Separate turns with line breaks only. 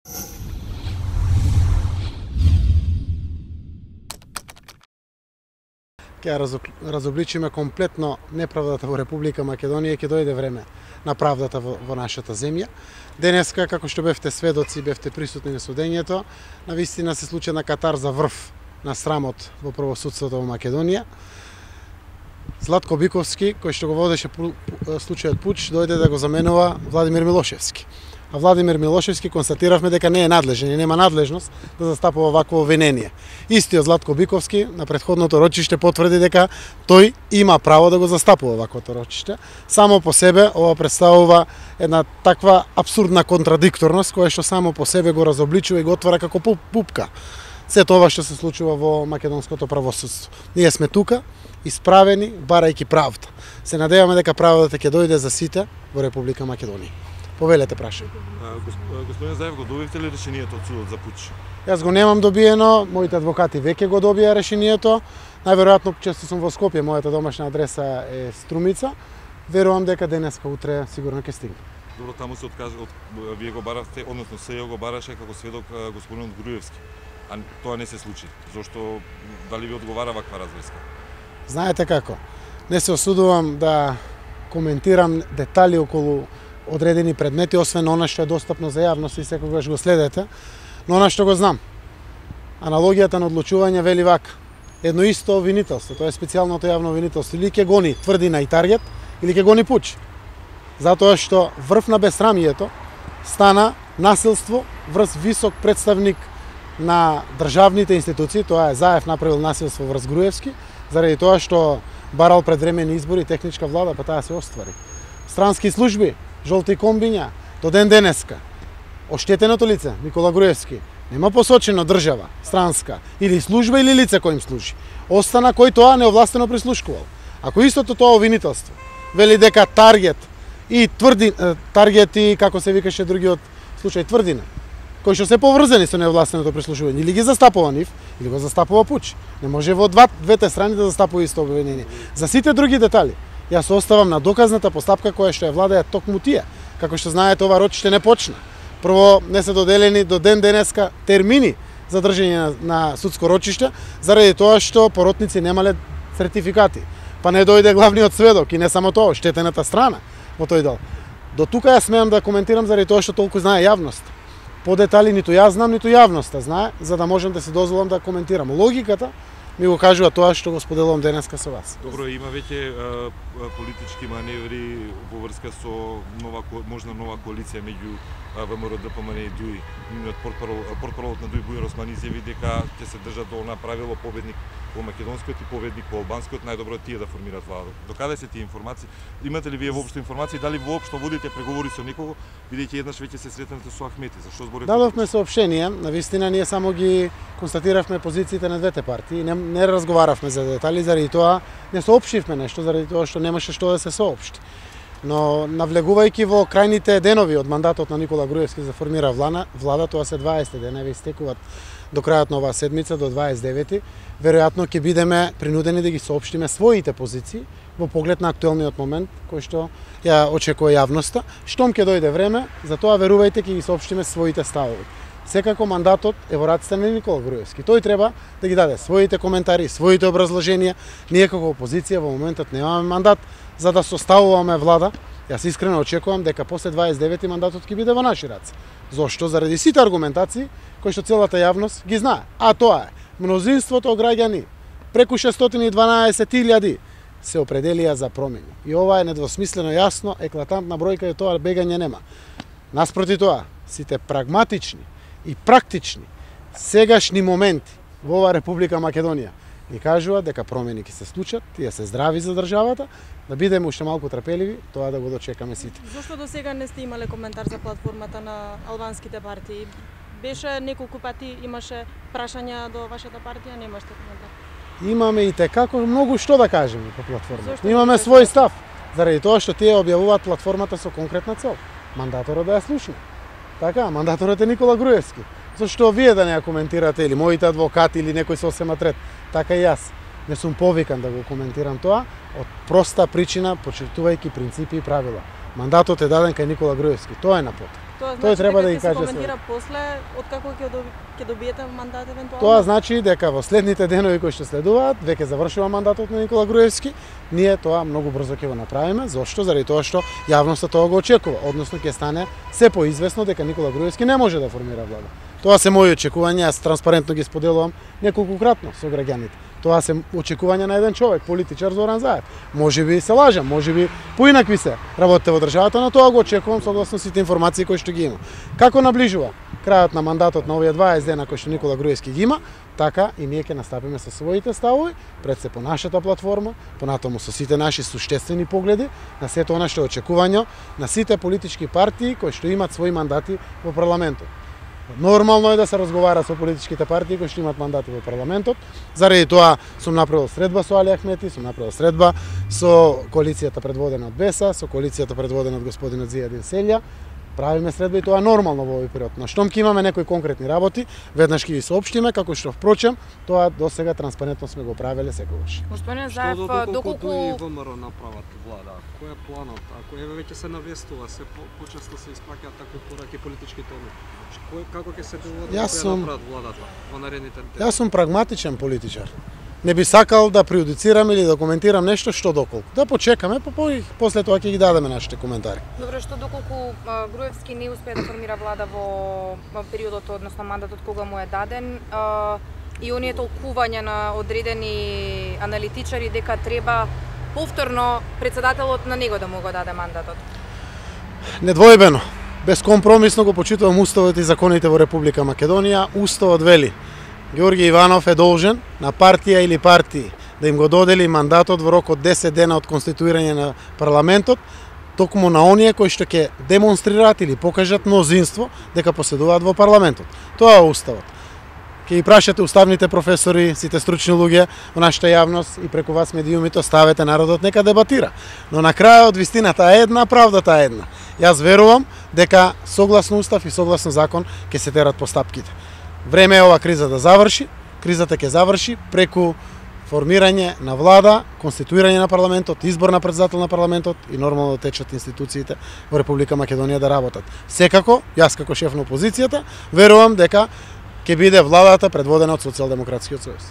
Ќе разобличиме комплетно неправдата во Република Македонија, ќе дојде време на правдата во нашата земја. Денеска, како што бевте сведоци, бевте присутни на судењето, навистина се случи на катар за врв на срамот во правосудството во Македонија. Златко Биковски, кој што го водеше случајот Пуч, дојде да го заменува Владимир Милошевски. А Владимир Милошевски констатиравме дека не е надлежен и нема надлежност да застапува вакво обвинение. Истиот Златко Биковски на претходното рочиште потврди дека тој има право да го застапува ваквото рочиште. Само по себе ова представува една таква апсурдна контрадикторност која што само по себе го разобличува и го отвара како пупка сето ова што се случува во македонското правосудство. Ние сме тука, исправени, барајќи правда. Се надеваме дека правдата ќе дојде за сите во Република Македонија. Повелете, прашај.
Господин Заев, го добивте ли решението од судот за Пуч?
Јас го немам добиено, моите адвокати веќе го добија решението. Најверојатно, често сум во Скопје, мојата домашна адреса е Струмица. Верувам дека денеска, утре, сигурно ќе стигне.
Добро, таму се откажа, вие го баравте, односно СЈО го бараше како сведок господинот Груевски. А тоа не се случи. Зошто, дали ви одговара ваква разврска?
Знаете како? Не се осудувам да коментирам детали околу одредени предмети, освен она што е достапно за јавност и секогаш го следете, но она што го знам. Аналогијата на одлучување вели вака. Едно исто обвинителство, тоа е специјалното јавно обвинителство, или ќе гони Тврдина и Таргет, или ќе гони Пуч. Затоа што врв на бесрамието стана насилство врз висок представник на државните институции, тоа е Заев направил насилство врз Груевски, заради тоа што барал предвремени избори техничка влада, па таа се оствари. Странски служби, жолти комбиња, до ден денеска. Оштетеното лице, Никола Груевски, нема посочено држава, странска, или служба или лице кој им служи. Остана кој тоа неовластено прислушкувал. Ако истото тоа обвинителство вели дека Таргет и Таргет и како се викаше другиот случај Тврдина, кои што се поврзани со неовластеното прислушување, или ги застапува нив, или го застапува Пуч. Не може во двете страни да застапува исто обвинение. За сите други детали, јас оставам на доказната постапка која што ја владеја токму тие. Како што знаете, ова рочиште не почна. Прво, не се доделени до ден денеска термини за држање на судско рочиште, заради тоа што поротници немале сертификати. Па не дојде главниот сведок и не само тоа, штетената страна во тој дел. До тука ја смеам да коментирам заради тоа што толку знае јавност. По детали ниту јас знам, ниту јавноста знае, за да можам да се дозволам да коментирам. Логиката ми го кажува тоа што го споделувам денеска со вас.
Добро, има веќе политички маневри во врска со можна нова коалиција меѓу ВМРО, ДПМН и ДУИ. Портпаролот на ДУИ Бујар Османи изјави дека ќе се држат до она правило победник по македонскиот и победник по албанскиот, најдобро тие да формираат влада. Докаде се тие информации? Имате ли вие воопшто информации? Дали воопшто водите преговори со некого, бидејќи еднаш веќе се сретнате со Ахмети? Зашто зборите?
Дадовме соопштение, навистина ние само ги констатиравме позициите на двете партии, не разговаравме за детали, заради тоа не соопштивме нешто, заради тоа што немаше што да се соопшти. Но навлегувајќи во крајните денови од мандатот на Никола Груевски за формира влада, тоа се 20 дена, ве истекуваат до крајот на оваа седмица, до 29, веројатно ќе бидеме принудени да ги соопштиме своите позиции во поглед на актуелниот момент кој што ја очекува јавноста. Штом ќе дојде време, за тоа верувајте ќе ги соопштиме своите ставови. Секако мандатот е во раците на Никола Груевски. Тој треба да ги даде своите коментари, своите образложенија. Ние како опозиција во моментот немаме мандат за да составуваме влада. Јас искрено очекувам дека после 29 мандатот ќе биде во наши раце. Зошто? Заради сите аргументации кои што целата јавност ги знае. А тоа е мнозинството граѓани, преку 612.000 се определија за промени. И ова е недвосмислено јасно, еклатантна бројка и тоа бегање нема. Наспроти тоа, сите прагматични и практични сегашни моменти во оваа Република Македонија ни кажува дека промени ќе се случат, тие се здрави за државата, да бидеме уште малку трпеливи, тоа да го дочекаме сите.
Зошто до сега не сте имале коментар за платформата на албанските партии? Беше неколку пати, имаше прашања до вашата партија, немаште коментар?
Имаме и tekako многу што да кажеме по платформата.
Зошто
Имаме свој став, заради тоа што тие објавуваат платформата со конкретна цел. Мандаторот да ја слушне. Така, мандаторот е Никола Груевски. Зошто вие да не ја коментирате, или моите адвокати, или некој сосема трет, така и јас. Не сум повикан да го коментирам тоа, од проста причина, почитувајќи принципи и правила. Мандатот е даден кај Никола Груевски, тоа е на поток.
Тоа
Тој треба да
дека
ги
ќе се
каже
коментира после откако ќе добиете мандат евентуално.
Тоа значи дека во следните денови кои што следуваат, веќе завршува мандатот на Никола Груевски, ние тоа многу брзо ќе го направиме. Зошто? Заради тоа што јавноста тоа го очекува, односно ќе стане се поизвестно дека Никола Груевски не може да формира влада. Тоа се мои очекувања, јас транспарентно ги споделувам неколкукратно со граѓаните. Тоа се очекувања на еден човек, политичар Зоран Заев. Можеби се лажам, можеби поинакви се работите во државата, но тоа го очекувам согласно сите информации кои што ги има. Како наближува крајот на мандатот на овие 20 дена кои што Никола Груевски ги има, така и ние ќе настапиме со своите ставови, пред се по нашата платформа, понатаму со сите наши суштествени погледи на сето она што е очекување на сите политички партии кои што имаат своји мандати во парламентот. Нормално е да се разговара со политичките партии кои што имаат мандати во парламентот. Заради тоа сум направил средба со Али Ахмети, сум направил средба со коалицијата предводена од БЕСА, со коалицијата предводена од господинот Зијадин Селја. Правиме средба и тоа нормално во овој период. На штом ќе имаме некои конкретни работи, веднаш ќе ги соопштиме, како што впрочем, тоа досега транспарентно сме го правеле секогаш.
Господин Заев, доколку
и ВМРО направат влада, кој е планот? Ако еве веќе се навестува, се почесто се испраќаат такви пораки политички тони. Како ќе се доводат да направат владата во наредните дни?
Јас сум прагматичен политичар. Не би сакал да преюдицирам или да коментирам нешто што доколку. Да почекаме, после тоа ќе ги дадеме нашите коментари.
Добро, што доколку Груевски не успее да формира влада во периодот, односно мандатот кога му е даден, и оние толкувања на одредени аналитичари дека треба повторно председателот на него да му го даде мандатот?
Недвојбено, безкомпромисно го почитувам уставот и законите во Република Македонија. Уставот вели: Георги Иванов е должен на партија или партии да им го додели мандатот во рок од 10 дена од конституирање на парламентот, токму на оние кои што ќе демонстрираат или покажат мнозинство дека поседуваат во парламентот. Тоа е уставот. Ќе ги прашате уставните професори, сите стручни луѓе во нашата јавност и преку вас медиумите, оставете народот нека дебатира. Но на крајот вистината е една, правдата е една. Јас верувам дека согласно устав и согласно закон ќе се терат постапките. Време е ова криза да заврши. Кризата ќе заврши преку формирање на влада, конституирање на парламентот, избор на председател на парламентот и нормално да течат институциите во Република Македонија да работат. Секако, јас како шеф на опозицијата, верувам дека ќе биде владата предводена од Социјалдемократскиот сојуз.